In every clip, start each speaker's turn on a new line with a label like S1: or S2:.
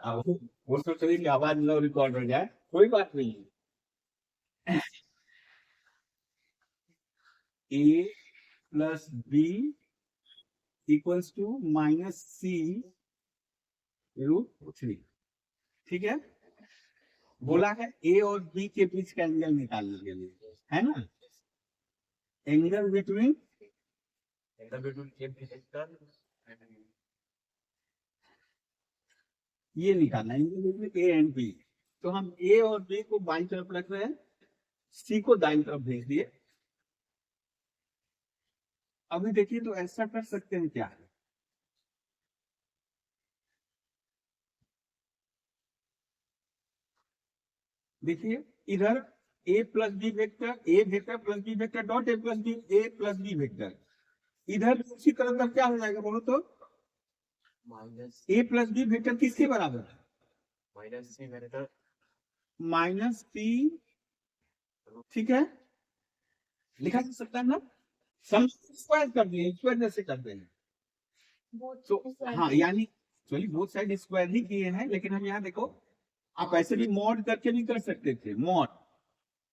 S1: अब वो सोच रही कि आवाज न रिकॉर्ड हो जाए, कोई बात नहीं। A plus B equals to minus C root 3। ठीक है, बोला है ए और बी के बीच का एंगल निकालने के लिए, है ना। एंगल बिटवीन ये निकालना है, angle between A and B. तो हम ए और बी को बाईं तरफ रख रहे हैं, सी को दाईं तरफ भेज दिए। अभी देखिए तो ऐसा कर सकते हैं क्या, देखिए इधर A plus B vector, A vector plus B vector dot A plus B, A plus B vector. इधर दूसरी तरफ का क्या हो जाएगा बोलो तो,
S2: minus
S1: A plus B vector किसके बराबर है,
S2: minus C vector
S1: minus P. ठीक है, लिखा जा सकता है ना, सम स्क्वायर कर दिए, स्क्वायर जैसे करते हैं। तो हाँ, यानी चलिए बोथ साइड स्क्वायर ही किए हैं, लेकिन हम यहाँ देखो, आप ऐसे भी मॉड करके भी कर सकते थे, मॉड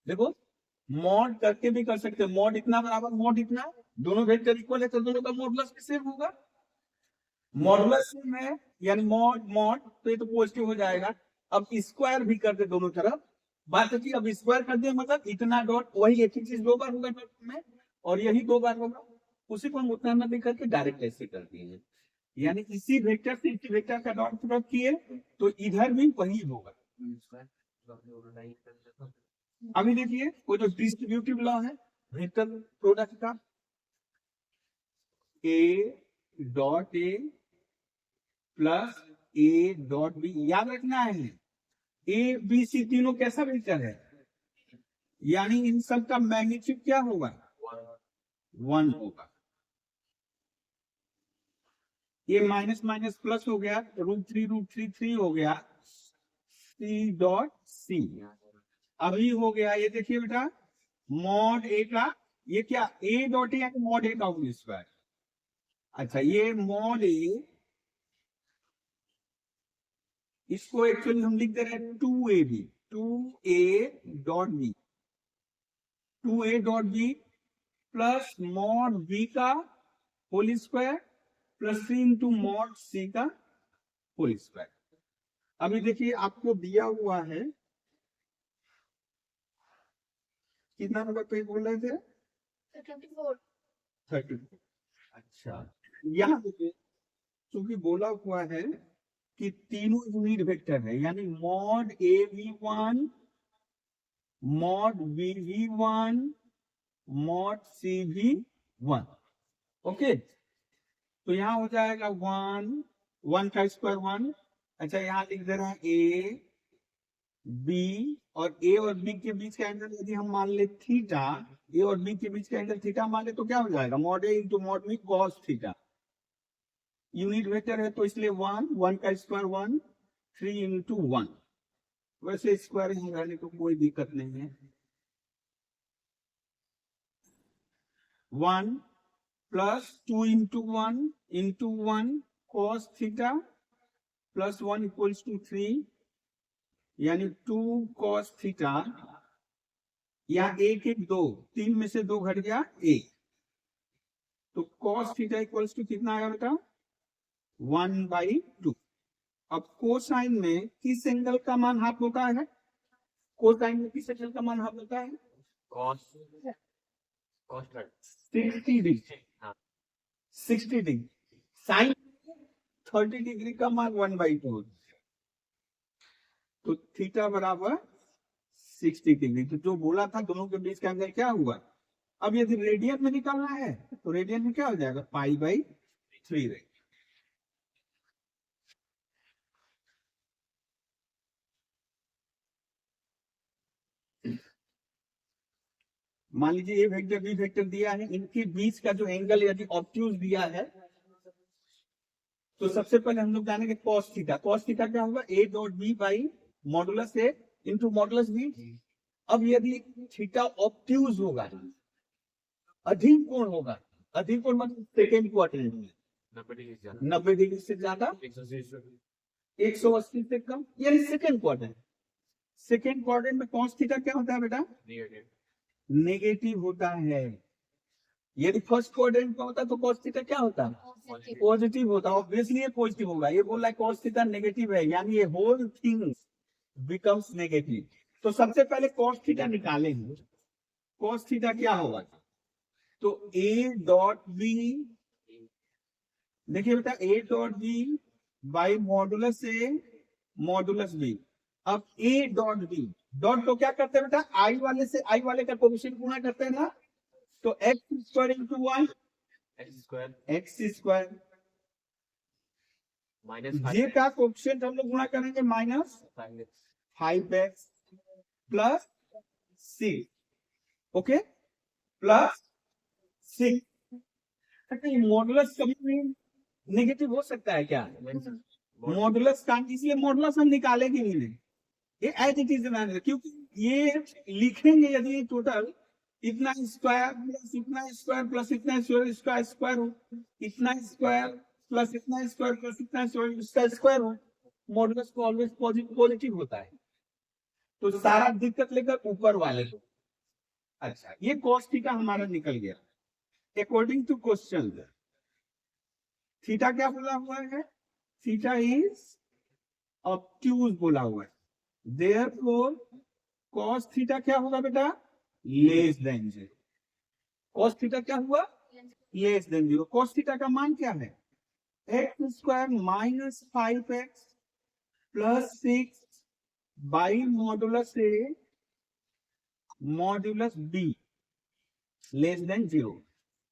S1: देखो, मॉड करके भी कर सकते हैं, मॉड इतना बराबर मॉड इतना, दोनों वेक्टर इक्वल है तो दोनों का मॉडुलस भी सेम होगा। मॉडुलस में यानी मॉड मॉड, तो ये तो पॉजिटिव हो जाएगा। अब स्क्वायर भी कर दे दोनों तरफ, बात है कि अब स्क्वायर कर दे मतलब इतना डॉट, वही एक ही चीज दो बार होगा डॉट में, और यही दो बार होगा, उसी को हम उतना न दे करके डायरेक्ट ऐसे कर दिए, यानी इसी वेक्टर से इसी वेक्टर का डॉट प्रोडक्ट किए तो इधर भी वही होगा। अभी देखिए वो जो डिस्ट्रीब्यूटिव लॉ है वेक्टर प्रोडक्ट का, A dot A plus A dot B, याद रखना है ए बी सी तीनों कैसा वेक्टर है, यानी इन सब का मैग्नीट्यूड क्या होगा, 1 होगा। ये माइनस माइनस प्लस हो गया, √3 हो गया, सी डॉट सी। अभी हो गया ये देखिए बेटा, मॉड ए का, ये क्या ए डॉट ए यानी मॉड ए का होल स्क्वायर। अच्छा ये मॉड ए, इसको एक्चुअली हम लिख दे रहे हैं 2ab, 2a dot B, 2a dot B plus mod B का whole square plus 3 into mod C का होल स्क्वायर। अभी देखिए आपको दिया हुआ है, कितना नंबर पे बोल रहे थे, 34। अच्छा यहाँ देखिए, क्योंकि बोला हुआ है कि तीनों यूनिट वेक्टर है, यानी mod A v one, mod B v one, mod C v one. Okay, तो यहाँ हो जाएगा 1, 1 का स्क्वायर 1। अच्छा यहाँ लिख दे रहा है ए बी, और ए और बी के बीच का एंगल यदि हम मान ले थीटा, ए और बी के बीच का एंगल थीटा मान ले तो क्या हो जाएगा, mod A into mod B cos theta. Unit vector है तो इसलिए 1, 1 का स्क्वायर 1, 3 इंटू 1। वैसे स्क्वायर यहाँ रहने को कोई दिक्कत नहीं है। 1 plus 2 into 1 cos theta plus 1 equals to 3, यानी 2 कॉस थीटा, या एक एक दो, 3 में से 2 घट गया 1, तो कॉस थीटा इक्वल्स टू कितना आया बेटा, 1/2। अब कोसाइन में किस एंगल का मान हाफ होता है, कोसाइन में किस एंगल का मान हाफ होता है,
S2: cos
S1: 60 degree, 60 degree. Sine 30 degree का मान 1/2, तो थीटा बराबर 60 डिग्री। तो जो बोला था दोनों के बीच का एंगल क्या हुआ। अब यदि रेडियन में निकालना है तो रेडियन में क्या हो जाएगा, π/3 रहेगा। मान लीजिए ए वेक्टर बी वेक्टर दिया है, इनके बीच का जो एंगल यदि ऑब्ट्यूज दिया है तो सबसे पहले हम लोग जानेंगे कॉस थीटा। कॉस थीटा क्या होगा, A dot B by modulus A into modulus B. अब यदि थीटा ऑब्ट्यूज होगा, अधिक कोण होगा, अधिक कोण मतलब सेकेंड क्वाड्रेंट में 90 डिग्री से ज्यादा, 180 से कम, यानी सेकेंड क्वाड्रेंट। सेकेंड क्वाड्रेंट में कॉस थीटा क्या होता है बेटा?
S2: नेगेटिव।
S1: नेगेटिव होता है। यदि फर्स्ट क्वाड्रेंट में होता तो कॉस थीटा क्या होता? पॉजिटिव होता। ऑब्वियसली ये पॉजिटिव होगा। ये बोल रहा है कॉस थीटा नेगेटिव है, यानी ये होल थिंग बिकम्स नेगेटिव। तो सबसे पहले कॉस थीटा निकालेंगे। कॉस थीटा क्या होगा? तो ए डॉट बी, देखिए बेटा, A dot B by modulus A modulus B. अब ए डॉट बी, डॉट तो क्या करते हैं बेटा? आई वाले से आई वाले का कोएफिशिएंट गुणा करते हैं ना, तो X square into 1 X square
S2: minus
S1: J का कोएफिशिएंट हम लोग गुणा करेंगे minus 5x plus 6, okay, plus 6। Modulus कभी भी नेगेटिव हो सकता है क्या? मॉडुलस का, इसलिए मॉडुलस हम निकालेंगे नहीं, ये एज इट इज रहने, क्योंकि ये लिखेंगे यदि टोटल इतना स्क्वायर प्लस इतना स्क्वायर प्लस इतना स्क्वायर इसका स्क्वायर हो, इतना स्क्वायर प्लस इतना स्क्वायर प्लस इतना स्क्वायर इसका स्क्वायर हो, मॉडुलस को ऑलवेज पॉजिटिव होता है। तो सारा दिक्कत लेकर ऊपर वाले को। अच्छा, ये कॉस थीटा हमारा निकल गया। अकॉर्डिंग टू क्वेश्चन थीटा क्या बोला हुआ है? थीटा इज ऑब्ट्यूज बोला हुआ है। देयरफॉर कॉस थीटा क्या होगा बेटा? Less than 0। कॉस थीटा क्या हुआ? Less than 0। कॉस थीटा का मान क्या है? X square minus 5x plus 6 by modulus A modulus be less than 0।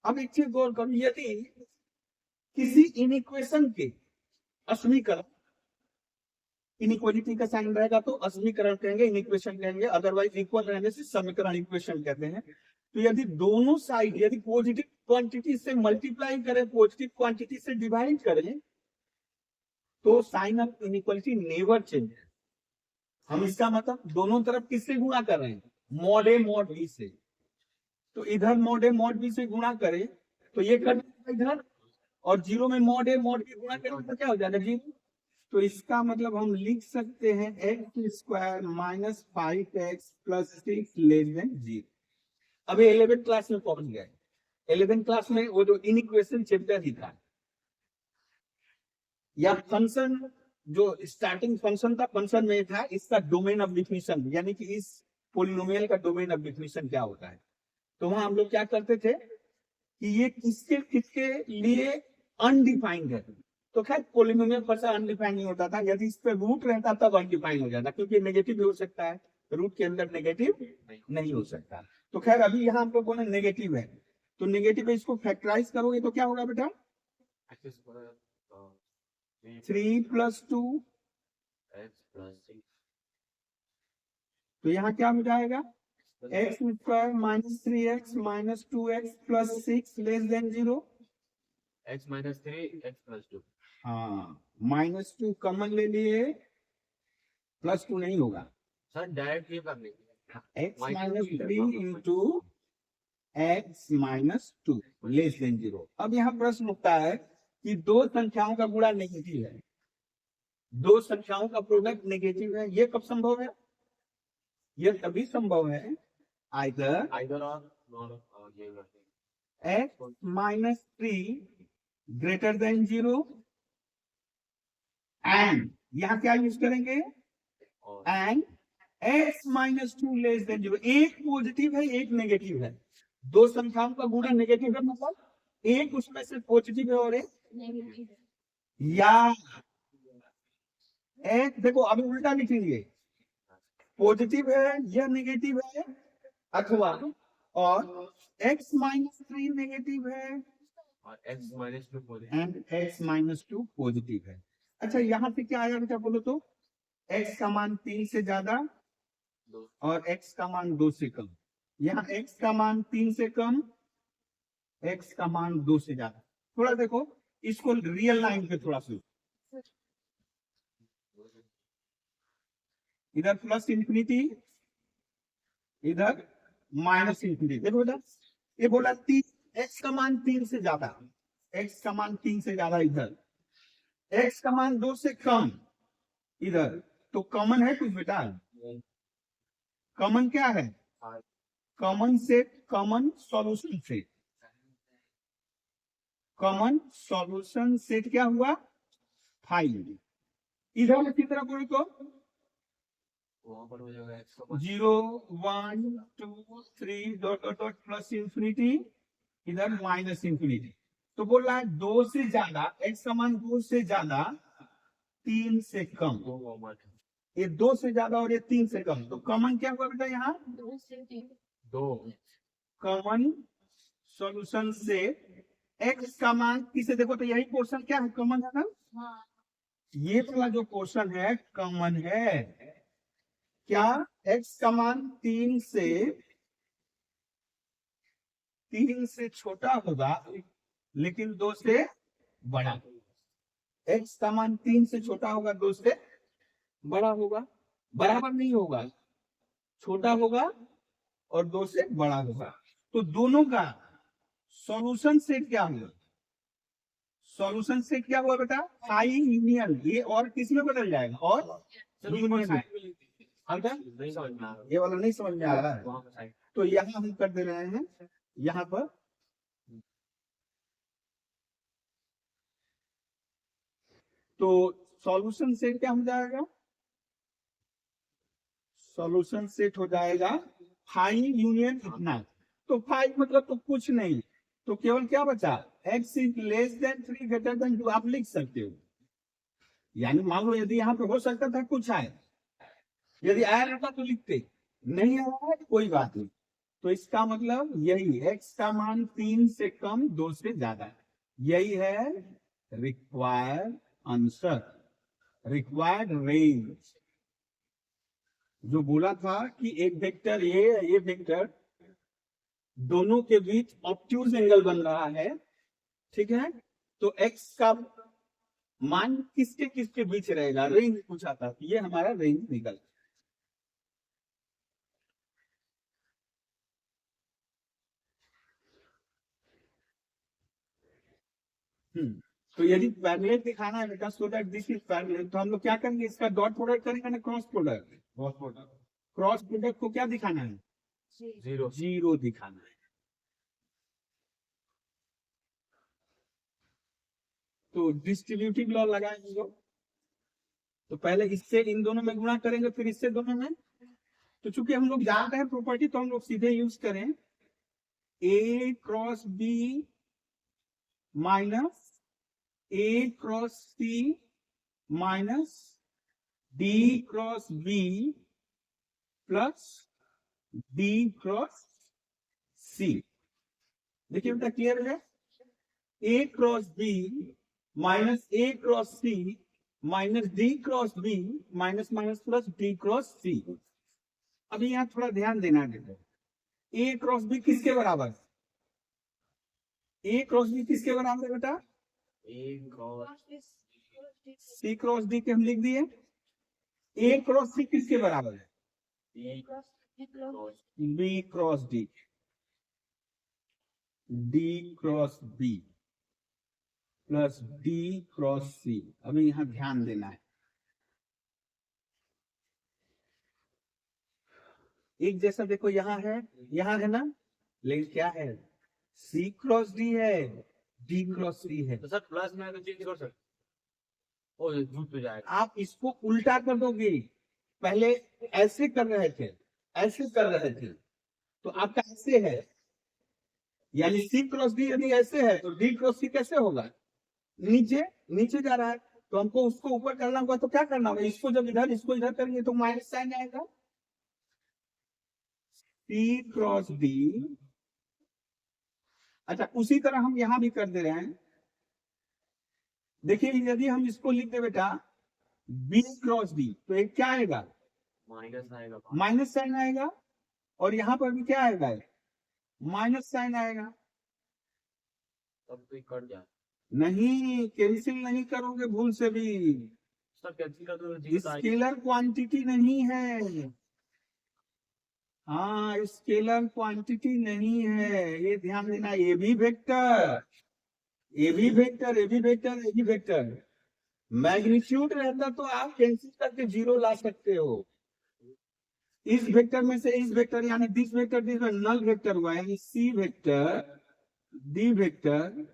S1: अब एक चीज गौर करो, यदि किसी इनइक्वेशन के असमीकरण, इनइक्वालिटी का साइन रहेगा तो असमीकरण कहेंगे, इनइक्वेशन कहेंगे, अदरवाइज इक्वल रहने से समीकरण इक्वेशन कहते हैं। तो यदि दोनों साइड यदि पॉजिटिव क्वांटिटी से मल्टीप्लाई करें, पॉजिटिव क्वांटिटी से डिवाइड करें, तो sign of inequality never change. हम इसका मतलब दोनों तरफ किससे गुणा कर रहे हैं? मॉड ए मॉड बी से। तो इधर मॉड ए मॉड बी से गुणा करें तो ये कर इधर, और 0 में मॉड ए मॉड बी गुणा करें तो क्या हो जाएगा? 0। तो इसका मतलब हम लिख सकते हैं x square minus 5x plus 6 less than 0। अब 11th क्लास में पहुंच गए। 11th क्लास में वो जो इनइक्वेशन चैप्टर ही था, या फंक्शन जो स्टार्टिंग फंक्शन था, फंक्शन में था इसका डोमेन ऑफ डिफिनिशन, यानी कि इस पोलिनोमियल का डोमेन ऑफ डिफिनिशन क्या होता है। तो वहां हम लोग क्या करते थे कि ये किसके किसके लिए अनडिफाइंड है। तो खैर पोलिनोमियल पर से अनडिफाइंड नहीं होता था, यदि इस पे रूट रहता तब अनडिफाइंड हो जाता, क्योंकि नेगेटिव भी हो सकता है, रूट के अंदर नेगेटिव नहीं हो सकता। तो खैर अभी यहाँ हम लोग बोले नेगेटिव है, तो नेगेटिव है, इसको फैक्टराइज करोगे तो क्या होगा बेटा? 3 प्लस 2 तो यहाँ क्या हो जाएगा? X square minus 3x minus 2x plus 6 less than 0।
S2: x minus 3 x plus 2।
S1: हाँ, माइनस 2 कॉमन ले लिए, प्लस 2 नहीं होगा
S2: सर, डायरेक्ट ये कर लेंगे।
S1: x minus 3 into x minus 2 less than 0। अब यहाँ प्रश्न उठता है कि दो संख्याओं का गुणा नेगेटिव है, दो संख्याओं का प्रोडक्ट नेगेटिव है, ये कब संभव है? यह तभी संभव है आइदर
S2: और ये
S1: x minus 3 greater than 0 and यहाँ क्या यूज करेंगे? And x minus 2 less than 0। एक पॉजिटिव है एक नेगेटिव है, दो संख्याओं का गुणा नेगेटिव है, मतलब एक उसमें से पॉजिटिव है और एक नेगेटिव है। या एक देखो अभी उल्टा लिखेंगे, पॉजिटिव है या नेगेटिव है, अथवा और x माइनस 3 नेगेटिव है
S2: और x minus 2 positive
S1: and x minus 2 positive है। अच्छा, यहाँ पे क्या आया बेटा बोलो तो? x का मान 3 से ज्यादा और x का मान 2 से कम। यहाँ x का मान 3 से कम, x का मान 2 से ज्यादा। थोड़ा देखो इसको रियल लाइन पे थोड़ा सा, इधर प्लस इंफिनिटी इधर माइनस इंफिनिटी। देखो बेटा ये बोला 3, x का मान 3 से ज्यादा, x का मान 3 से ज्यादा, इधर x का मान 2 से कम, इधर, तो कॉमन है कुछ बेटा? कॉमन क्या है? Common set, common solution set. Common solution set क्या हुआ? 5। इधर किस तरह बोले तो
S2: वहां पर हो जाएगा x का
S1: 0 1 2 3 dot dot dot plus infinity, इधर माइनस इंफिनिटी। तो बोल रहा है 2 से ज्यादा, x का मान 2 से ज्यादा 3 से कम। ये 2 से ज्यादा और ये 3 से कम, तो कॉमन क्या हुआ बेटा यहाँ?
S2: 2
S1: कॉमन सॉल्यूशन से x का मान किसे देखो तो यही पोर्शन क्या है? कॉमन है ना? ये वाला जो पोर्शन है कॉमन है। क्या? x का मान 3 से छोटा होगा लेकिन 2 से बड़ा। x का मान 3 से छोटा होगा, 2 से बड़ा होगा। बराबर नहीं होगा, छोटा होगा और 2 से बड़ा होगा। तो दोनों का सॉल्यूशन सेट क्या हुआ? सॉल्यूशन सेट क्या हुआ बेटा? Phi union. ये और किस में बदल जाएगा? और यूनियन में।
S2: नहीं समझ में आ रहा
S1: ये वाला नहीं समझ में आ रहा है,
S2: वहां पर साइड
S1: तो यहाँ हम कर दे रहे हैं। यहाँ पर तो सॉल्यूशन सेट क्या हो जाएगा? सॉल्यूशन सेट हो जाएगा फाइव यूनियन इतना। तो 5 मतलब तो कुछ नहीं, तो केवल क्या बचा? x is less than 3 greater than 2 आप लिख सकते हो। यानी मान लो यदि यहाँ पे हो सकता था कुछ आए, यदि आया रहता तो लिखते, नहीं आया है कोई बात नहीं। तो इसका मतलब यही, x का मान 3 से कम 2 से ज्यादा, यही है रिक्वायर्ड आंसर, रिक्वायर्ड रेंज। जो बोला था कि एक वेक्टर ये वेक्टर दोनों के बीच ऑब्ट्यूज एंगल बन रहा है, ठीक है? तो x का मान किसके किसके बीच रहेगा, रेंज पूछा था, ये हमारा रेंज निकल। तो यदि पैरेलल दिखाना है बेटा, so that this is parallel, तो हम लोग क्या करेंगे? इसका डॉट प्रोडक्ट करेंगे ना क्रॉस प्रोडक्ट। क्रॉस प्रोडक्ट को क्या दिखाना है?
S2: 0
S1: जीरो दिखाना है। तो डिस्ट्रीब्यूटिव लॉ लगाएंगे लोग, तो पहले इससे इन दोनों में गुणा करेंगे, फिर इससे दोनों में। तो चूंकि हम लोग जानते हैं प्रॉपर्टी, तो हम लोग सीधे यूज करें a cross b minus a cross c minus d cross b plus d cross c। देखिए बेटा क्लियर है? a cross b minus a cross c minus d cross b minus minus plus d cross c। अभी यहाँ थोड़ा ध्यान देना है, देखो a क्रॉस b किसके बराबर? a क्रॉस b किसके बराबर है बेटा?
S2: a cross
S1: c cross d के हम लिख दिए। a क्रॉस c किसके बराबर है?
S2: b cross
S1: b cross d, d cross b plus d cross c। अभी यहाँ ध्यान देना है, एक जैसा देखो यहाँ है ना, लेकिन क्या है? c क्रॉस d है, d क्रॉस c है।
S2: तो सर प्लस में तो चेंज कर सकते, ओ ये झूठ हो जाएगा।
S1: आप इसको उल्टा कर दोगे, पहले ऐसे कर रहे थे, ऐसे कर रहे थे, तो आपका ऐसे है, यानी c क्रॉस d यदि ऐसे है तो d क्रॉस c कैसे होगा? नीचे नीचे जा रहा है, तो हमको उसको ऊपर करना होगा, तो क्या करना होगा? इसको जब इधर इसको इधर करेंगे तो माइनस साइन आएगा। c क्रॉस d, अच्छा उसी तरह हम यहां भी कर दे रहे हैं। देखिए यदि हम इसको लिख दे बेटा b क्रॉस d, तो एक क्या आएगा?
S2: माइनस आएगा,
S1: माइनस साइन आएगा, और यहाँ पर भी क्या आएगा? माइनस साइन आएगा।
S2: तब तो कट जाए।
S1: नहीं, कैंसिल नहीं करोगे भूल से भी,
S2: सर कैंसिल कर दो, जीरो आएगा।
S1: स्केलर क्वांटिटी नहीं है। हाँ स्केलर क्वांटिटी नहीं है, ये ध्यान देना। ए भी वेक्टर, ए भी वेक्टर, ए भी वेक्टर, ए भी वेक्टर, मैग्नीट्यूड रहता तो आप कैंसिल करके जीरो ला सकते हो। इस वेक्टर में से इस वेक्टर यानी दिस वेक्टर नल वेक्टर हुआ, यानी सी वेक्टर डी वेक्टर,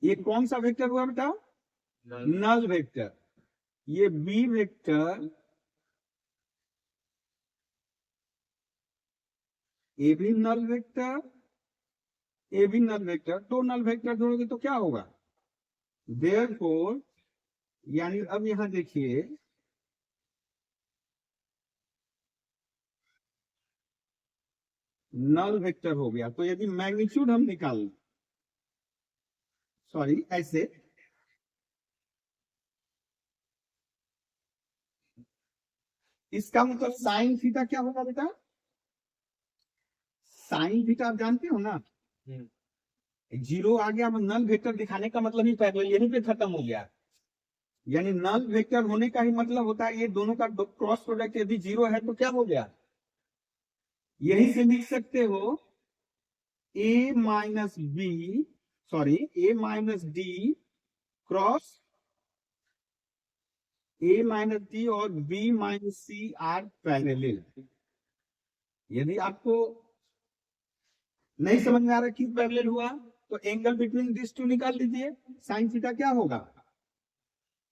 S1: ये कौन सा वेक्टर हुआ बेटा? Null vector. ये बी वेक्टर, ए भी नल वेक्टर, ए भी नल वेक्टर, दो नल वेक्टर जोड़ोगे तो क्या होगा? देयरफॉर, यानी अब यहां देखिए नल वेक्टर हो गया। तो यदि मैग्नीट्यूड हम निकाल, सॉरी ऐसे, इसका मतलब साइन थीटा क्या होगा बेटा? साइन थीटा आप जानते हो ना, जीरो आ गया, नल वेक्टर दिखाने का मतलब ही पैरेलल यहीं पे खत्म हो गया। यानी नल वेक्टर होने का ही मतलब होता है ये दोनों का क्रॉस प्रोडक्ट यदि जीरो है तो क्या हो गया? यही से लिख सकते हो A minus B, sorry A minus D cross A minus D और B minus C are parallel. यदि आपको नहीं समझ में आ रहा कि पैरेलल हुआ तो एंगल बिटवीन दिस टू निकाल लीजिए। साइन थीटा क्या होगा?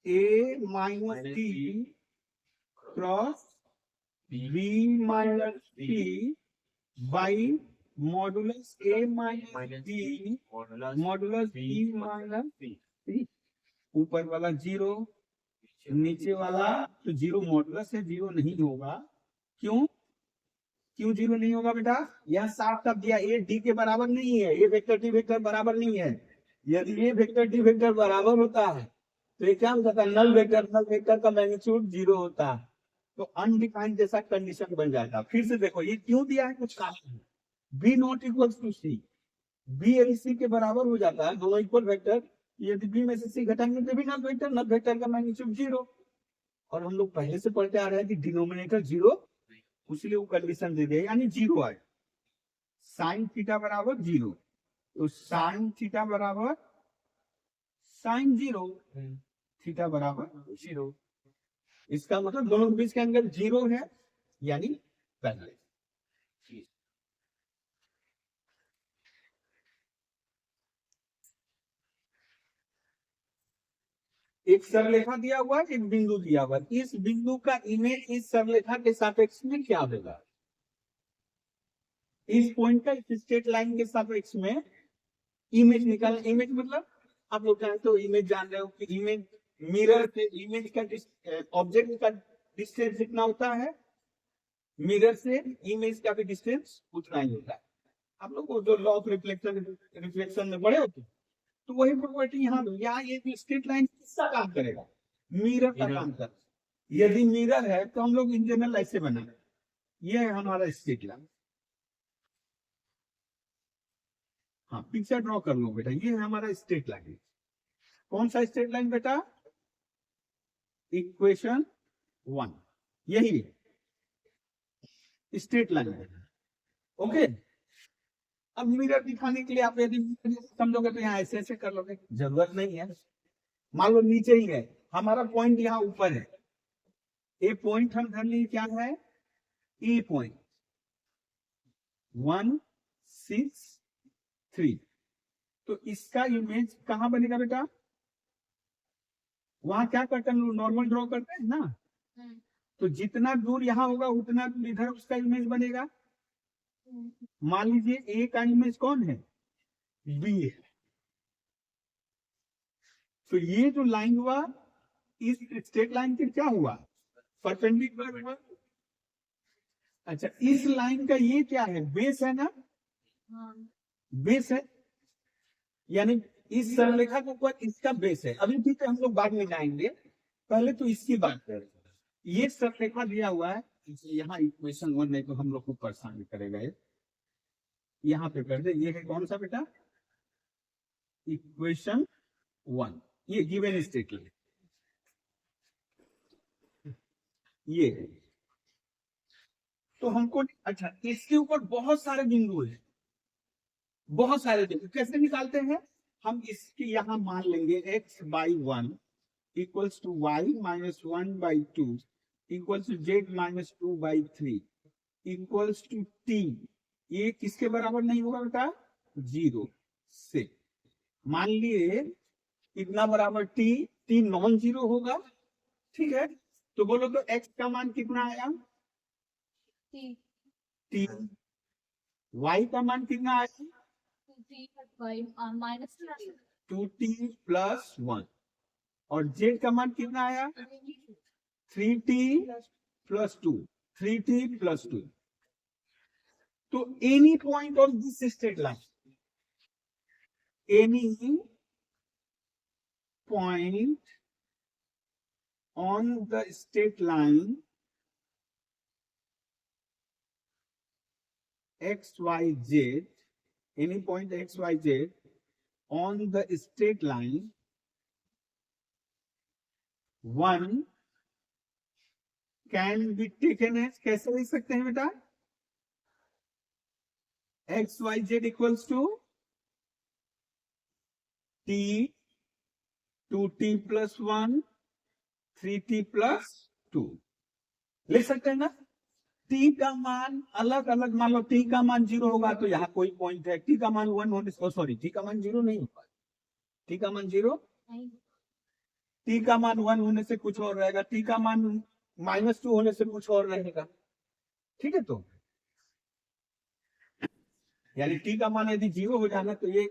S1: A minus D cross B minus C by modulus A minus D modulus B minus C. ऊपर वाला जीरो, नीचे वाला तो जीरो, मॉडुलस है जीरो नहीं होगा। क्यों क्यों जीरो नहीं होगा बेटा? यह साफ साफ दिया, ए डी के बराबर नहीं है, ए वेक्टर डी वेक्टर बराबर नहीं है। यदि ए वेक्टर डी वेक्टर बराबर होता है तो ये क्या होता है? नल वेक्टर का मैग्नीट्यूड जीरो होता है। तो अनडिफाइंड जैसा कंडीशन बन जाता। फिर से देखो ये क्यों दिया है, कुछ कारण है। B not equal to C, B and C के बराबर हो जाता है, दोनों इक्वल वेक्टर। यदि बी में से सी घटाएंगे तो भी नल वेक्टर का मैग्नीट्यूड जीरो। और हम लोग पहले से पढ़ते आ रहे हैं कि डिनोमिनेटर जीरो, इसलिए वो कंडीशन दे दिया, यानी जीरो आए। साइन थीटा बराबर जीरो, तो साइन थीटा बराबर साइन जीरो, थीटा बराबर जीरो। इसका मतलब दोनों के बीच का एंगल जीरो है, यानी पैरेलल। एक सरलेखा दिया हुआ है, एक बिंदु दिया हुआ है। इस बिंदु का इमेज इस सरलेखा के सापेक्ष में क्या होगा? इस पॉइंट का इस स्ट्रेट लाइन के सापेक्ष में इमेज निकाल। इमेज मतलब आप लोग जानते हो, इमेज जान रहे हो कि इमेज मिरर से इमेज का ऑब्जेक्ट का डिस्टेंस जितना होता है, मिरर से इमेज का भी डिस्टेंस उतना ही होता है। आप लोग को जो लॉ ऑफ रिफ्लेक्शन में बड़े होते हैं, तो वही प्रॉपर्टी यहाँ ये स्ट्रेट लाइन किसका काम करेगा? मिरर का काम कर। यदि मिरर है तो हम लोग इन जनरल ऐसे बना, ये है हमारा स्ट्रेट लाइन। हाँ पिक्चर ड्रॉ कर लो बेटा, ये है हमारा स्ट्रेट लाइन। कौन सा स्ट्रेट लाइन बेटा? इक्वेशन 1, यही स्ट्रेट लाइन है। ओके, अब मिरर दिखाने के लिए आप यदि समझोगे तो यहाँ ऐसे ऐसे कर लोगे, जरूरत नहीं है। मान लो नीचे ही है, हमारा पॉइंट यहाँ ऊपर है, ए पॉइंट हम धर लिए क्या है? ए पॉइंट 1 6 3। तो इसका इमेज कहां बनेगा बेटा? वहां क्या करते हैं, नॉर्मल ड्रॉ करते हैं ना, तो जितना दूर यहाँ होगा उतना दूर इधर उसका इमेज बनेगा। मान लीजिए ए का इमेज कौन है? बी है। तो ये जो लाइन हुआ इस स्ट्रेट लाइन के क्या हुआ? परपेंडिकुलर हुआ। अच्छा, इस लाइन का ये क्या है? बेस है ना, बेस है, यानी इस सरलरेखा के ऊपर इसका बेस है। अभी ठीक है, हम लोग बाद में जाएंगे, पहले तो इसकी बात करें। ये सरलरेखा दिया हुआ है, यहाँ इक्वेशन 1 नहीं तो हम लोग को परेशान करेगा। यहाँ पे कर दे, ये है कौन सा बेटा? इक्वेशन 1, ये गिवन स्टेट लाइन ये है। तो हमको अच्छा, इसके ऊपर बहुत सारे बिंदु है, बहुत सारे बिंदु कैसे निकालते हैं? हम इसकी यहाँ मान लेंगे x by 1 equals to y minus 1 by 2 equals to z minus 2 by 3 equals to t। ये किसके बराबर नहीं होगा बेटा? 0 से। मान लिए कितना बराबर t नॉन जीरो होगा, ठीक है। तो बोलो तो x का मान कितना आया? t। y का मान कितना आया? 2t plus 1। और z का मान कितना आया? 3t plus 2। 3t plus 2। तो any point of this straight line, any point on the straight line xyz, any point xyz on the straight line, one can be taken as, कैसे लिख सकते हैं बेटा? xyz equals to t 2t plus 1 3t plus 2 लिख सकते हैं ना। t का मान अलग अलग, मान लो t का मान 0 होगा तो यहाँ कोई पॉइंट है, t का मान 1 होने से, सॉरी t का मान 0 नहीं होगा, t का मान 0, t का मान 1 होने से कुछ और रहेगा, t का मान -2 होने से कुछ और रहेगा, ठीक है। तो यानी t का मान यदि 0 हो जाना तो ये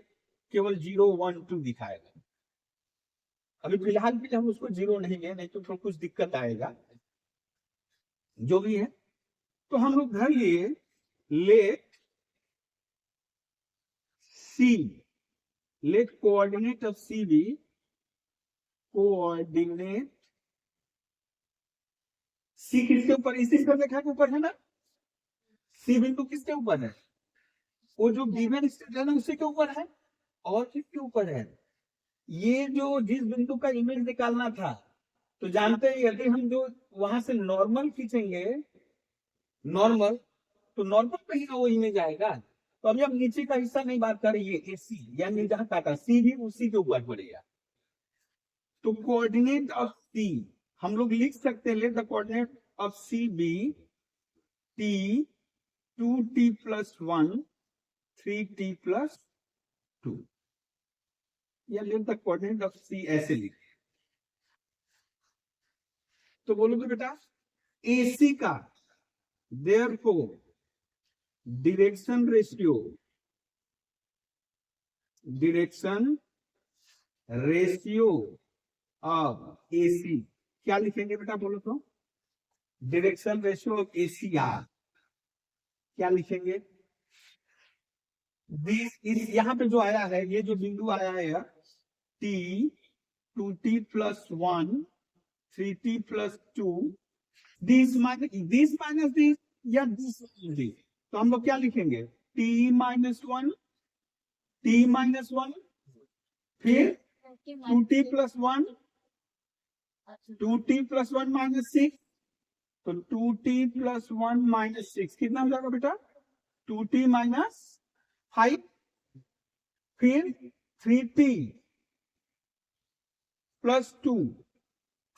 S1: केवल 0 1 2 दिखाएगा। अभी फिलहाल भी हम उसको 0 नहीं ले, नहीं तो कुछ दिक्कत आएगा, जो भी है। तो हम लोग धर लिए let C, let coordinate of C B, coordinate C किसके ऊपर, इसी रेखा के ऊपर है ना। सी बिंदु किसके ऊपर है? वो जो गिवन स्टेट है ना उसी के ऊपर है। और किसके ऊपर है? ये जो जिस बिंदु का इमेज निकालना था, तो जानते हैं यदि हम जो वहां से नॉर्मल खींचेंगे, नॉर्मल, तो नॉर्मल पे ही वो इमेज आएगा। तो अभी हम नीचे का हिस्सा नहीं बात कर रही है, सी यानी जहां काटा सी भी उसी के ऊपर पड़ेगा। तो कोऑर्डिनेट ऑफ सी हम लोग लिख सकते हैं, let the coordinate of C be T 2t plus 1 3t plus 2, या let the coordinate of C ऐसे लिख। तो बोलोगे बेटा AC का therefore direction ratio of AC क्या लिखेंगे बेटा? बोलो तो डायरेक्शन रेशियो ऑफ ACR क्या लिखेंगे? इस यहाँ पे जो आया है, ये जो बिंदु आया है t 2t plus 1 3t plus 2, this minus this या दिस, तो हम लोग क्या लिखेंगे? t minus 1 फिर 2t plus 1 2t plus 1 minus 6, तो 2t plus 1 minus 6 कितना हो जाएगा बेटा? 2t minus 5, फिर 3t plus 2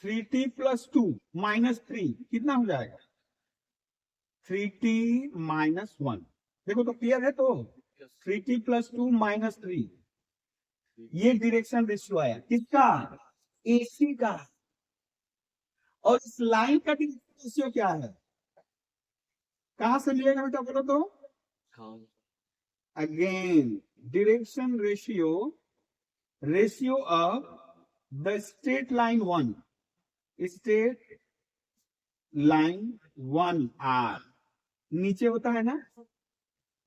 S1: 3t plus 2 minus 3 कितना हो जाएगा? 3t minus 1। देखो तो क्लियर है। तो 3t plus 2 minus 3, ये डायरेक्शन रेशियो आया किसका? AC का। और इस लाइन का डायरेक्शन रेशियो क्या है? कहां से मिलेगा बेटा? बोलो तो again direction ratio of the straight line 1, straight line 1R नीचे होता है ना,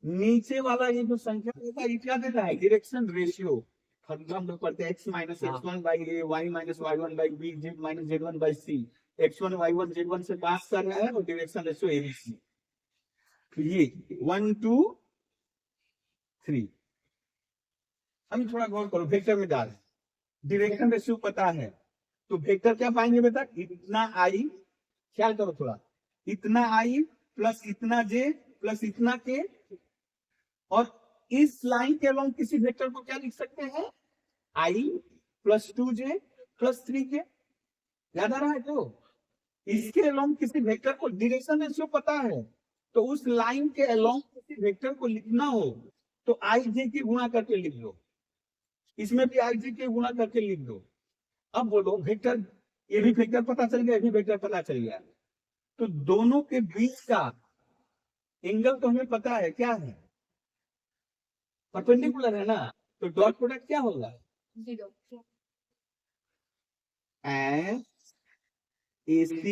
S1: नीचे वाला ये जो संख्या होता है ये क्या देता है? Direction ratio. हम लोग पढ़ते हैं x minus x1 by A, y minus y1 by B, z minus z1 by C. x1 y1 z1 से पास कर रहा है और डायरेक्शन रेशियो ABC। तो ये 1 2 3। हम थोड़ा गौर करो, वेक्टर में डाल डायरेक्शन रेशियो पता है तो वेक्टर क्या पाएंगे बेटा? इतना i, ख्याल करो थोड़ा, इतना i प्लस इतना j प्लस इतना k। और इस लाइन के अलोंग किसी वेक्टर को क्या लिख सकते हैं? आई प्लस 2j प्लस 3k, याद आ रहा है? तो इसके अलोंग किसी वेक्टर को डायरेक्शन रेशियो पता है, तो उस लाइन के अलोंग किसी वेक्टर को लिखना हो तो आई जे की गुणा करके लिख दो, इसमें भी आई जे के गुणा करके लिख दो। अब बोलो वेक्टर, ये भी वेक्टर पता चल गया, ये भी वेक्टर पता चल गया, तो दोनों के बीच का एंगल तो हमें पता है क्या है, परपेंडिकुलर है ना, तो डॉट प्रोडक्ट क्या होगा?
S3: 0
S1: S AC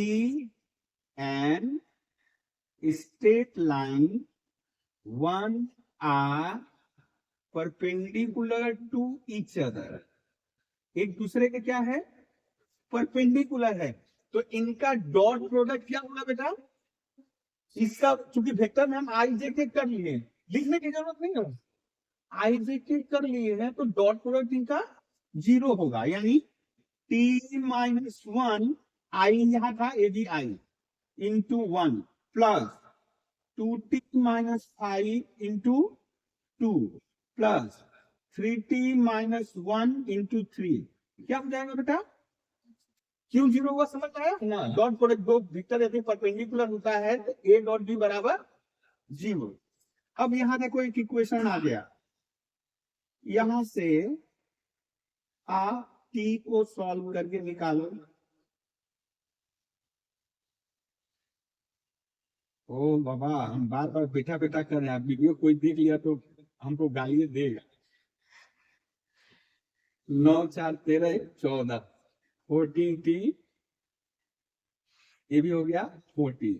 S1: and straight line one are perpendicular to each other, एक दूसरे के क्या है? परपेंडिकुलर है, तो इनका डॉट प्रोडक्ट क्या होगा बेटा? इसका चूंकि वेक्टर में हम आई जे के कर लिए, लिखने की जरूरत नहीं है, आई जे के कर लिए हैं, तो डॉट प्रोडक्ट इनका 0 होगा, यानी t-1 आई यहां था A B i into 1 plus 2t minus 5 into 2 plus 3t minus 1 into 3, क्या हो जाएगा बेटा? क्यों 0 हुआ समझ आया ना? डॉट प्रोडक्ट दो वेक्टर यदि परपेंडिकुलर होता है तो ए डॉट बी बराबर 0। अब यहां देखो एक इक्वेशन आ गया, यहां से आप t को सॉल्व करके निकालो। ओ बाबा, हम बार बार बेटा बेटा कर रहे हैं, वीडियो कोई देख लिया तो हमको गालियां देगा। 9 4 13 14 14t, ये भी हो गया 14।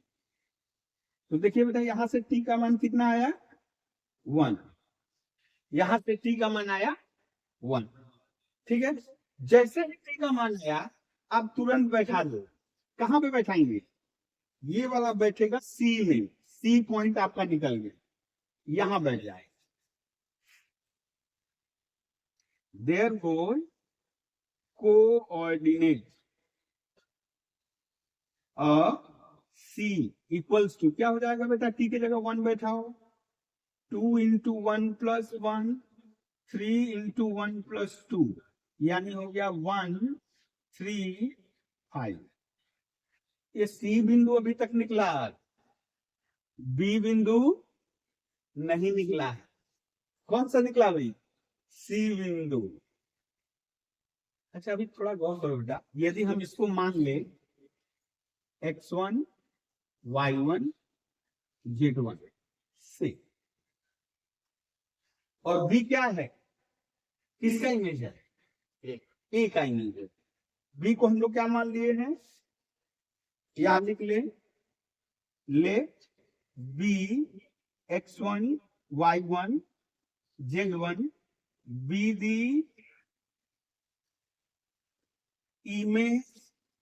S1: तो देखिए बेटा यहां से t का मान कितना आया? 1, यहां से t का मान आया 1, ठीक है। जैसे ही t का मान आया आप तुरंत बैठा दो, कहां पे बैठाएंगे? ये वाला बैठेगा C में, C पॉइंट आपका निकल गया, यहां बैठ जाए। Therefore, coordinate C equals to क्या हो जाएगा बेटा? t की जगह 1 बैठाओ, 2 इंटू 1 प्लस 1, 3 इंटू 1 प्लस 2, यानी हो गया 1 3 5। ये C बिंदु अभी तक निकला, B बिंदु नहीं निकला है, कौन सा निकला भाई? C बिंदु। अच्छा अभी थोड़ा गौर करो बेटा, यदि हम इसको मान ले x1 y1 z1 से, और B क्या है? किसका इमेज है? A का इमेज है। B को हम लोग क्या मान लिए हैं? या लिख ले B x1 y1 z1 be the image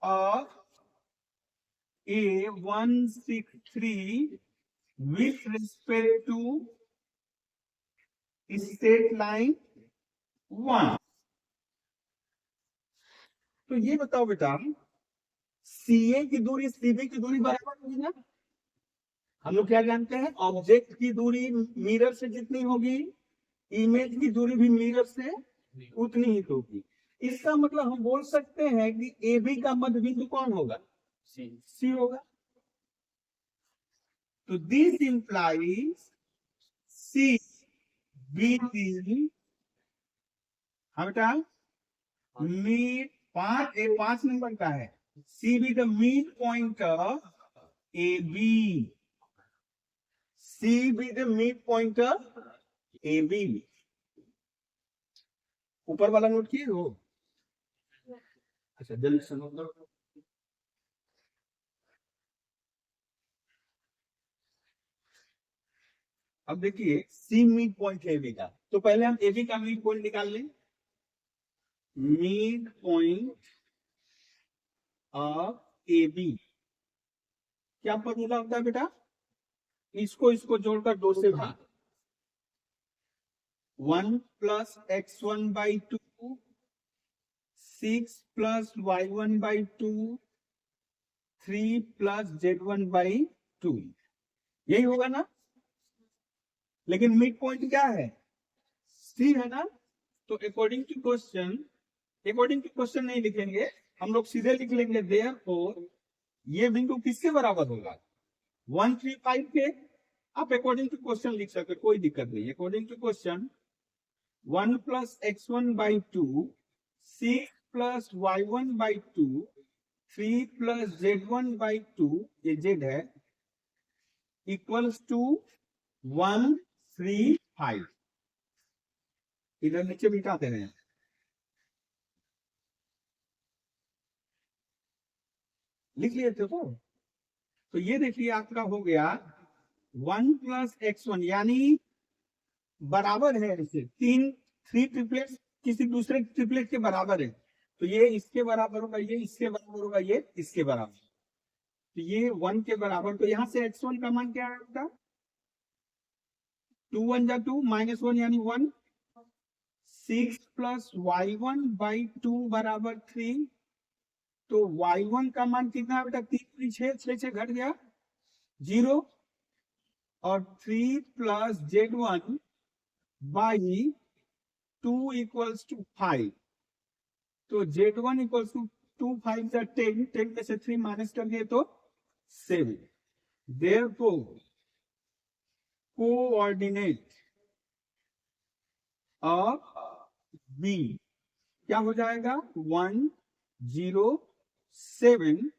S1: of A163 with respect to straight line 1। तो ये बताओ बेटा, CA की दूरी CB की दूरी बराबर होगी ना? हम लोग क्या जानते हैं? ऑब्जेक्ट की दूरी मिरर से जितनी होगी, इमेज की दूरी भी मिरर से उतनी ही होगी। इसका मतलब हम बोल सकते हैं कि AB का मध्य बिंदु कौन होगा? C होगा। तो this implies C be the, हाँ बेटा, मिड 5 नंबर का है, C be the mid point of AB, C be the mid point of AB। ऊपर वाला नोट किए हो? अच्छा जल्दी से नोट करो। अब देखिए C मिड पॉइंट है AB का, तो पहले हम AB का मिड पॉइंट निकाल लें। मिड पॉइंट ऑफ AB क्या फॉर्मूला होता है बेटा? इसको जोड़कर 2 से भाग, 1 plus x1 by 2, 6 plus y1 by 2, 3 plus z1 by 2, यही होगा ना? लेकिन मिड पॉइंट क्या है? C है ना? तो अकॉर्डिंग टू क्वेश्चन नहीं लिखेंगे, हम लोग सीधे लिख लेंगे देयरफॉर ये बिंदु किसके बराबर होगा 135 के। आप अकॉर्डिंग टू क्वेश्चन लिख सकते, कोई दिक्कत नहीं। According to question 1 plus x1 by 2 6 plus y1 by 2 3 plus z1 by 2 ये z है इक्वल्स टू 135। इधर नीचे बिठाते हैं। लिख लिए थे तो ये देखिए आपका हो गया 1 प्लस x1 यानी बराबर है इसे थ्री ट्रिपलेट्स किसी दूसरे ट्रिपलेट के बराबर है, तो ये इसके बराबर होगा, ये इसके बराबर होगा, ये इसके बराबर, तो ये 1 के बराबर। तो यहां से x1 का मान क्या आएगा 2 1 जा 2 -1 यानी 1 6 प्लस y1 बाई 2 बराबर 3। तो y1 का मान कितना है बेटा 3 6 6 घट गया 0 और 3 plus z1 by 2 equals to 5। तो z1 इक्वल्स टू 5 जा 10 में से 3 माइनस कर दिए तो 7। देयरफॉर कोऑर्डिनेट ऑफ बी क्या हो जाएगा 1 0 7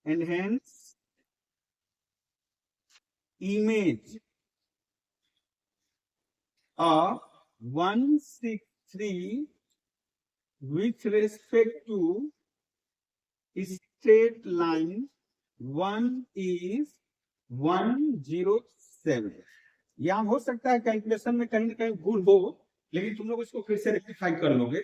S1: and hence image of 163 with respect to straight line 1 is 107। यहां हो सकता है कैलकुलेशन में कहीं ना कहीं भूल हो, लेकिन तुम लोग इसको फिर से रेक्टिफाई कर लोगे।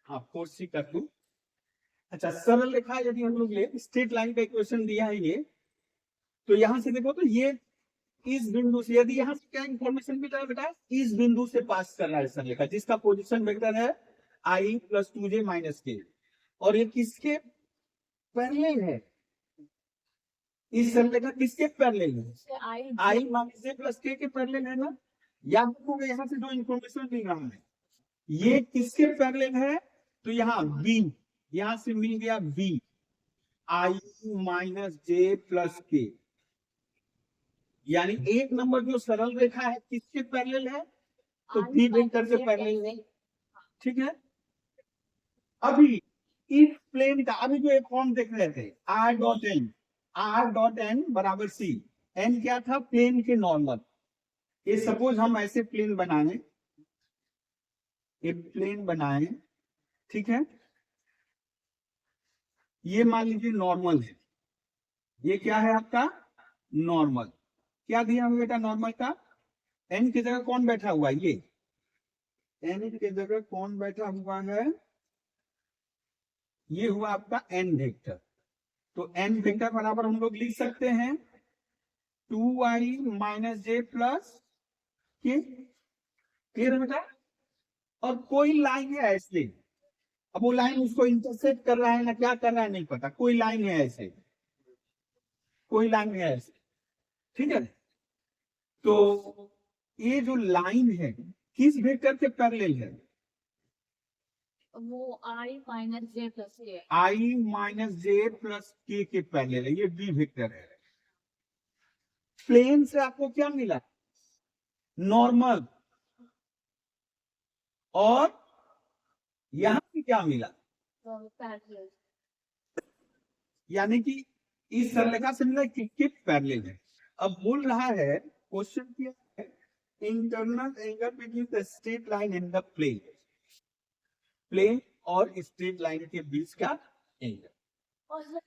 S1: हाँ 4C का 2। अच्छा सरल रेखा यदि हम लोग ले स्ट्रेट लाइन का इक्वेशन दिया है ये, तो यहां से देखो तो ये इस बिंदु से यदि यहां से क्या इंफॉर्मेशन मिल रहा है बेटा इस बिंदु से पास कर रहा है सरल जिसका पोजीशन वेक्टर है i प्लस 2j माइनस के, और ये किसके पैरेलल है इस सरल किसके पैरेलल है i minus j plus k के पैरेलल है ना। याद रखोगे यहाँ से जो इंफॉर्मेशन मिल रहा है ये किसके पैरेलल है, तो यहाँ b यहां से मिल गया b i minus j plus k, यानी एक नंबर जो सरल रेखा है किसके पैरेलल है तो बी वेक्टर के पैरेलल है। ठीक है, अभी इस प्लेन का अभी जो एक फॉर्म देख रहे थे r डॉट n बराबर c, n क्या था प्लेन के नॉर्मल। ये सपोज हम ऐसे प्लेन बनाए, एक प्लेन बनाए, ठीक है, ये मान लीजिए नॉर्मल है, ये क्या है आपका नॉर्मल। क्या दिया हमें बेटा नॉर्मल का n की जगह कौन बैठा हुआ है, ये n की जगह कौन बैठा हुआ है, ये हुआ आपका n वेक्टर। तो n वेक्टर बराबर हम लोग लिख सकते हैं 2i माइनस j प्लस के, क्लियर बेटा। और कोई लाइन है ऐसे, अब वो लाइन उसको इंटरसेक्ट कर रहा है ना क्या कर रहा है नहीं पता, कोई लाइन है ऐसे, कोई लाइन है ऐसे, ठीक है। तो ये जो लाइन है किस वेक्टर के पैरेलल है,
S3: वो i माइनस j प्लस के,
S1: i माइनस j प्लस के पैरेलल है, ये बी वेक्टर है। प्लेन से आपको क्या मिला नॉर्मल, और यहां से क्या मिला
S3: पैरेलल,
S1: यानी कि इस सरलरेखा से मिला कि पैरेलल है। अब बोल रहा है क्वेश्चन क्या है, internal angle between the straight line and the plane, plane और स्ट्रेट लाइन के बीच का एंगल।
S3: और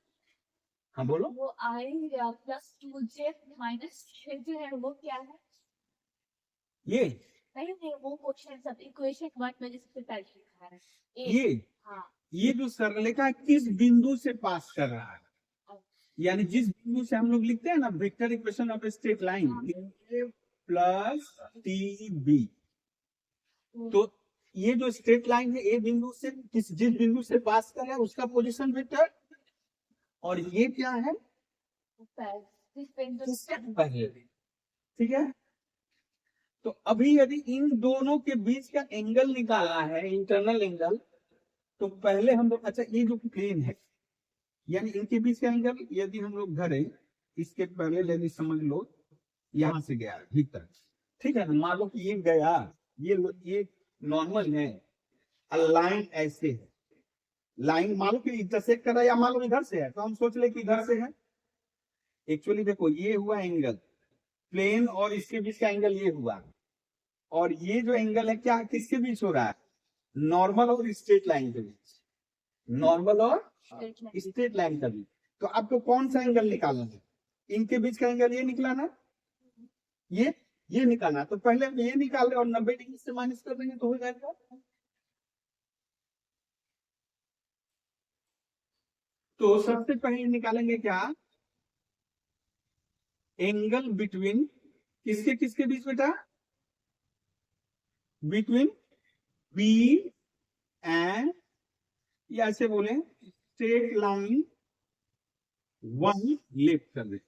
S1: हाँ बोलो।
S3: वो i प्लस 2j माइनस 6 जो है वो क्या है,
S1: ये
S3: नहीं वो क्वेश्चन सब इक्वेशन 1 में जिससे पहले लिखा है
S1: ये
S3: हाँ
S1: ये जो सरलरेखा किस बिंदु से पास कर रहा है, यानी जिस बिंदु से हम लोग लिखते हैं ना vector equation of straight line plus T B, तो ये जो स्ट्रेट लाइन है ए बिंदु से जिस बिंदु से पास कर रहा है उसका पोजीशन वेक्टर, और ये क्या है
S3: जिस बिंदु
S1: किसके पैरेलल, ठीक है। तो अभी यदि इन दोनों के बीच का एंगल निकालना है, इंटरनल एंगल, तो पहले हम लोग, अच्छा ये जो प्लेन है यानी इनके बीच का एंगल यदि हम लोग धरे, इसके पहले यदि समझ लो यहां से गया भीतर, ठीक है ना, मान लो कि ये गया, ये नॉर्मल है, लाइन ऐसे है, लाइन मान लो कि इंटरसेक्ट कर रहा है, या मान लो इधर से है तो हम सोच ले कि इधर से है। एक्चुअली देखो ये हुआ एंगल, प्लेन और इसके बीच का एंगल ये हुआ, और ये जो एंगल है क्या किसके बीच हो रहा है, नॉर्मल और स्ट्रेट लाइन के बीच, नॉर्मल और स्ट्रेट लाइन का बीच। तो आपको कौन सा एंगल निकालना है, इनके बीच का एंगल ये निकालना, ये निकालना। तो पहले हम ये निकाल रहे और 90 डिग्री से माइनस कर देंगे तो हो जाएगा। तो सबसे पहले निकालेंगे क्या, एंगल बिटवीन किसके किसके बीच बेटा, बिटवीन बी एंड, या ऐसे बोले स्ट्रेट लाइन 1 लेफ्ट कर दे,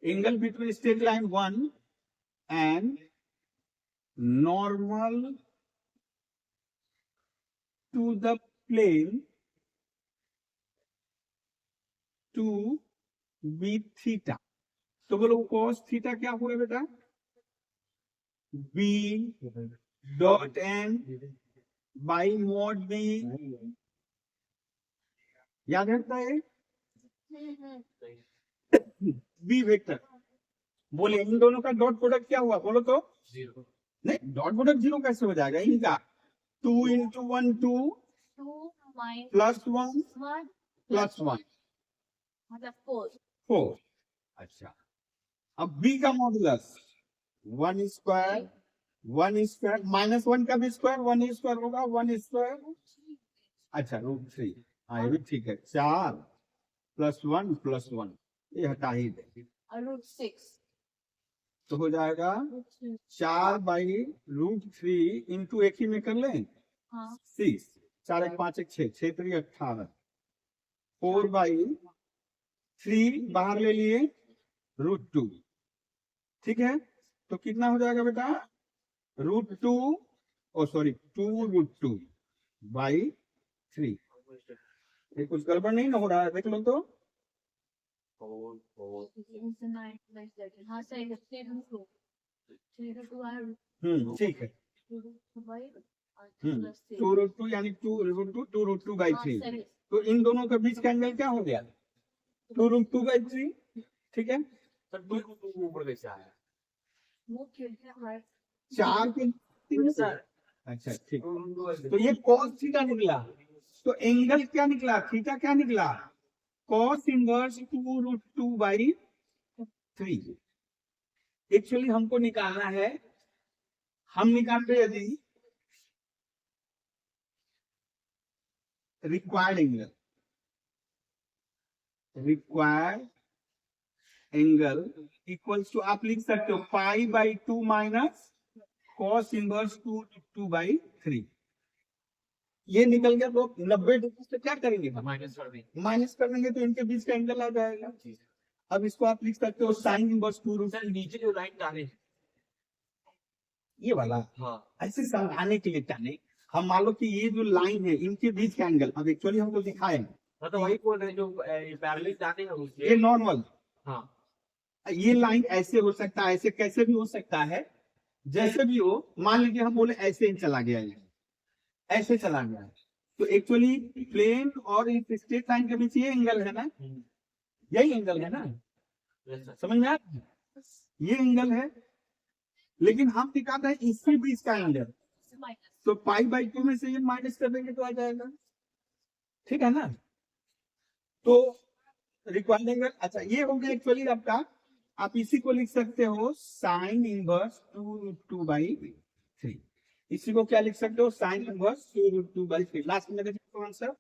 S1: angle between straight line 1 and normal to the plane to be theta। तो बोलो cos थीटा क्या हुआ बेटा, b dot n by mod b, याद रहता है b वेक्टर। बोले इन दोनों का डॉट प्रोडक्ट क्या हुआ, बोलो तो
S2: 0।
S1: नहीं, डॉट प्रोडक्ट 0 कैसे हो जाएगा, इनका 2 into 1 2 प्लस 1 प्लस 1
S3: मतलब 4।
S1: 4। अच्छा, अब b का मॉडुलस 1 स्क्वायर, 1 स्क्वायर माइनस 1 का भी स्क्वायर, 1 स्क्वायर होगा 1 स्क्वायर, अच्छा √3। हाँ ये भी ठीक है, 4 प्लस 1 ये हटा ही दे,
S3: और √6
S1: तो हो जाएगा 4 बाई √3 इंटू एक ही में कर लें,
S3: हाँ
S1: 6, 4 1 5 1 6, 6 3 18, 4 बाई 3 बाहर ले लिए √2, ठीक है। तो कितना हो जाएगा बेटा, √2 ओ सॉरी 2√2 बाई 3। ये कुछ गड़बड़ नहीं ना हो रहा है, देख लो तो।
S3: हाँ सही है, 3√2
S1: ठीक है, 2√2 यानी 2√2 बाई 3। तो इन दोनों के बीच का एंगल क्या हो गया, 2√2 बाई 3, ठीक है।
S2: सर 2 ऊपर कैसे आया,
S1: 4 के 3
S2: सर
S1: अच्छा ठीक, तो ये cos थीटा निकला, तो एंगल क्या निकला, थीटा क्या निकला, cos इनवर्स 2√2 बाई 3। एक्चुअली हमको निकालना है, हम निकालते यदि रिक्वायर्ड एंगल इक्वल्स टू, आप लिख सकते हो pi by 2 minus cos inverse 2 by 3। ये निकल गया तो 90 डिग्री से क्या करेंगे,
S2: माइनस कर देंगे।
S1: माइनस कर देंगे तो इनके बीच का एंगल आ जाएगा। अब इसको आप लिख सकते हो साइन इनवर्स 2
S2: सर नीचे जो लाइन डाले,
S1: ये वाला,
S2: हाँ
S1: ऐसे समझाने के लिए टाने, हम मान लो कि ये जो लाइन है इनके बीच का एंगल, अब एक्चुअली हमको दिखाए
S2: मतलब वही बोल रहे हैं जो पैरेलल जाते हैं उसके,
S1: ये नॉर्मल,
S2: हाँ
S1: ये लाइन ऐसे हो सकता है, ऐसे कैसे भी हो सकता है, जैसे भी हो, मान लीजिए हम बोले ऐसे ही चला गया, ये ऐसे चला गया, तो एक्चुअली प्लेन और इस स्ट्रेट लाइन के बीच ये एंगल है ना, यही एंगल है ना, समझ में आया, ये एंगल है, लेकिन हम दिखाते हैं इसके बीच का एंगल, तो पाई बाई 2 में से ये माइनस कर देंगे तो आ जाएगा, ठीक है ना। तो रिक्वायर्ड एंगल, अच्छा ये हो गया एक्चुअली आपका, आप इसी को लिख सकते हो साइन इनवर्स 2√2 बाई 3, इसी को क्या लिख सकते हो, साइन इनवर्स 2√2 बाई 3। लास्ट में देखो आंसर,